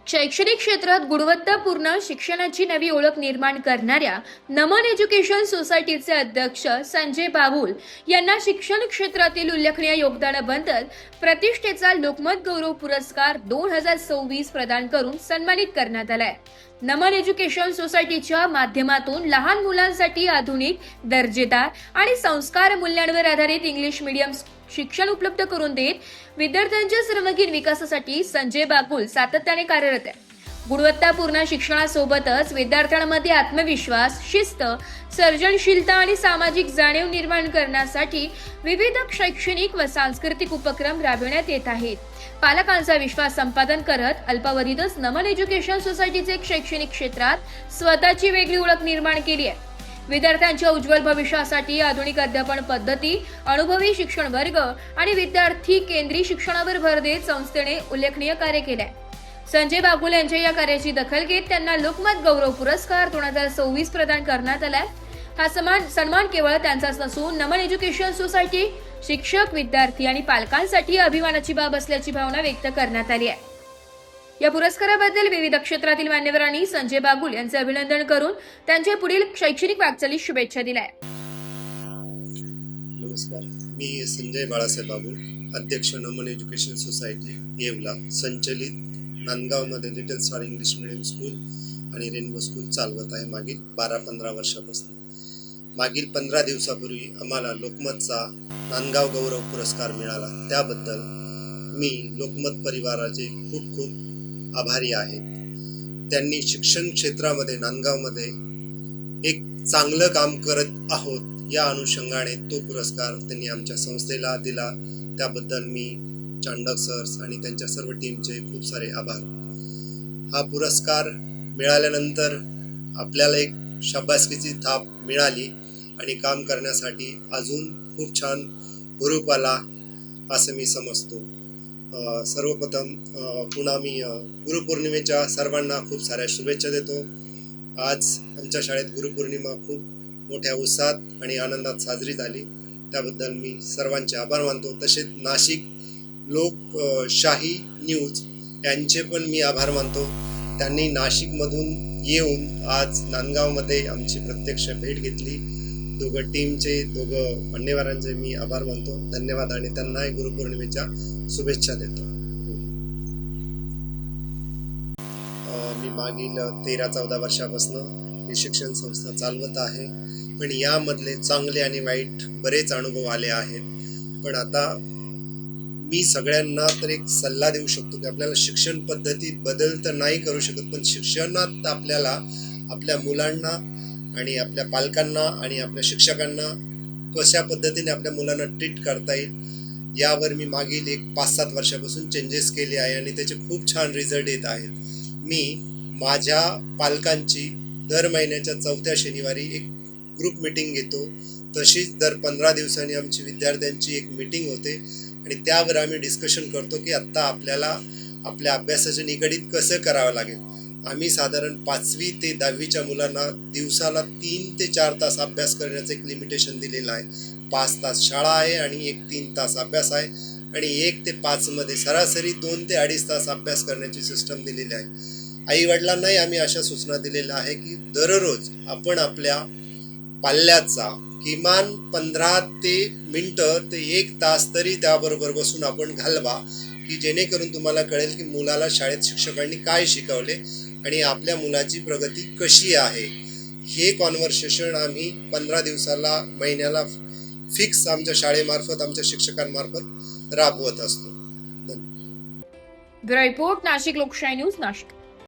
शैक्षणिक क्षेत्रात गुणवत्तापूर्ण शिक्षणाची नवी ओळख निर्माण करणाऱ्या नमन एज्युकेशन सोसायटीचे अध्यक्ष संजय बाबुल यांना शिक्षण क्षेत्रातील उल्लेखनीय योगदानाबद्दल प्रतिष्ठेचा लोकमत गौरव पुरस्कार 2026 प्रदान करून सन्मानित करण्यात आलाय। नमन एज्युकेशन सोसायटीच्या माध्यमातून लहान मुलांसाठी आधुनिक, दर्जेदार आणि संस्कार मूल्यांवर आधारित इंग्लिश मीडियम शिक्षण उपलब्ध करून देत विद्यार्थ्यांच्या सर्वांगीण विकासासाठी संजय बाबुल सातत्याने कार्यरत आहे। गुणवत्तापूर्ण शिक्षणासोबतच विद्यार्थ्यांमध्ये आत्मविश्वास, शिस्त, सर्जनशीलता आणि सामाजिक जाणीव निर्माण करण्यासाठी विविध शैक्षणिक व सांस्कृतिक उपक्रम राबविण्यात येत आहेत। पालकांचा विश्वास संपादन करत अल्पावधीतच नमन एज्युकेशन सोसायटीचे शैक्षणिक क्षेत्रात स्वतःची वेगळी ओळख निर्माण केली आहे। विद्यार्थ्यांच्या उज्ज्वल भविष्यासाठी आधुनिक अध्यापन पद्धती, अनुभवी शिक्षण वर्ग आणि विद्यार्थी केंद्रीय शिक्षणावर भर देत संस्थेने उल्लेखनीय कार्य केले आहे। संजय बाबुल यांच्या या कार्याची दखल घेत त्यांना लोकमत गौरव पुरस्कार 2026 प्रदान करण्यात आलाय। हा सन्मान केवळ त्यांचाच नसून नमन एज्युकेशन सोसायटी, शिक्षक, विद्यार्थी आणि पालकांसाठी अभिमानाची बाब असल्याची भावना व्यक्त करण्यात आली आहे। या पुरस्काराबद्दल विविध क्षेत्रातील मान्यवरांनी संजय बाबुल यांचे अभिनंदन करून त्यांच्या पुढील शैक्षणिक वाटचालीस शुभेच्छा दिल्या। नमस्कार, मी संजय बाळासाहेब बाबुल, अध्यक्ष नमन एज्युकेशन सोसायटी येवला, संचलित नांदगावमध्ये little star English medium school आणि रेनबो स्कूल चालवत आहे मागील 12-15 वर्षापासून। मागील 15 दिवसापूर्वी आम्हाला लोकमतचा नांदगाव गौरव पुरस्कार मिळाला। त्याबद्दल मी लोकमत परिवाराचे खूप खूप आभारी आहे। त्यांनी शिक्षण क्षेत्रामध्ये नांदगावमध्ये एक चांगलं काम करत आहोत या अनुषंगाने तो पुरस्कार त्यांनी आमच्या संस्थेला दिला। त्याबद्दल मी चांडक सर्स आणि त्यांच्या सर्व टीमचे खूप सारे आभार। हा पुरस्कार मिळाल्यानंतर आपल्याला एक शाबासकीची थाप मिळाली आणि काम करण्यासाठी अजून खूप छान हुरूप आला असं मी समजतो। सर्वप्रथम पुन्हा मी गुरुपौर्णिमेच्या सर्वांना खूप साऱ्या शुभेच्छा देतो। आज आमच्या शाळेत गुरुपौर्णिमा खूप मोठ्या उत्साहात आणि आनंदात साजरी झाली, त्याबद्दल मी सर्वांचे आभार मानतो। तसेच नाशिक लोकशाही न्यूज यांचे पण मी आभार मानतो। त्यांनी नाशिकमधून येऊन आज नांदगावमध्ये आमची प्रत्यक्ष भेट घेतली। दोघं टीमचे, दोघं मान्यवरांचे मी आभार मानतो। धन्यवाद आणि त्यांना गुरुपौर्णिमेच्या शुभेच्छा देतो। मी मागील 13-14 वर्षापासून ही शिक्षण संस्था चालवत आहे, पण यामधले चांगले आणि वाईट बरेच अनुभव आले आहेत। पण आता मी सगळ्यांना तर एक सल्ला देऊ शकतो की आपल्याला शिक्षण पद्धतीत बदल तर नाही करू शकत, पण शिक्षणात आपल्याला आपल्या मुलांना आणि आपल्या पालकांना आणि आपल्या शिक्षकांना कशा पद्धतीने आपल्या मुलांना ट्रीट करता येईल यावर मी मागील 5-7 वर्षापासून चेंजेस केले आहे आणि त्याचे खूप छान रिझल्ट येत आहेत। मी माझ्या पालकांची दर महिन्याच्या 4थ्या शनिवारी एक ग्रुप मीटिंग घेतो। तशीच दर 15 दिवसांनी आमची विद्यार्थ्यांची एक मीटिंग होते आणि त्यावर आम्ही डिस्कशन करतो की आत्ता आपल्याला आपल्या अभ्यासाच्या निगडीत कसं करावं लागेल। आम्ही साधारण 5वी ते 10वीच्या मुलांना दिवसाला 3 ते 4 तास अभ्यास करण्याचं एक लिमिटेशन दिलेलं आहे। 5 तास शाळा आहे आणि 3 तास अभ्यास आहे आणि 1 ते 5 मध्ये सरासरी 2 ते 2.5 तास अभ्यास करण्याची सिस्टम दिलेली आहे। आई वडिलांनाही आम्ही अशा सूचना दिलेल्या आहे की दररोज आपण आपल्या पाल्याचा किमान 15 मिनिटं ते 1 तास तरी त्याबरोबर बसून आपण घालवा, की जेणेकरून तुम्हाला कळेल की मुलाला शाळेत शिक्षकांनी काय शिकवले आणि आपल्या मुलाची प्रगती कशी आहे। हे कॉन्व्हर्सेशन आम्ही 15 दिवसाला, महिन्याला फिक्स आमच्या शाळेमार्फत, आमच्या शिक्षकांमार्फत राबवत असतो। ब्युरो रिपोर्ट, नाशिक लोकशाही न्यूज, नाशिक।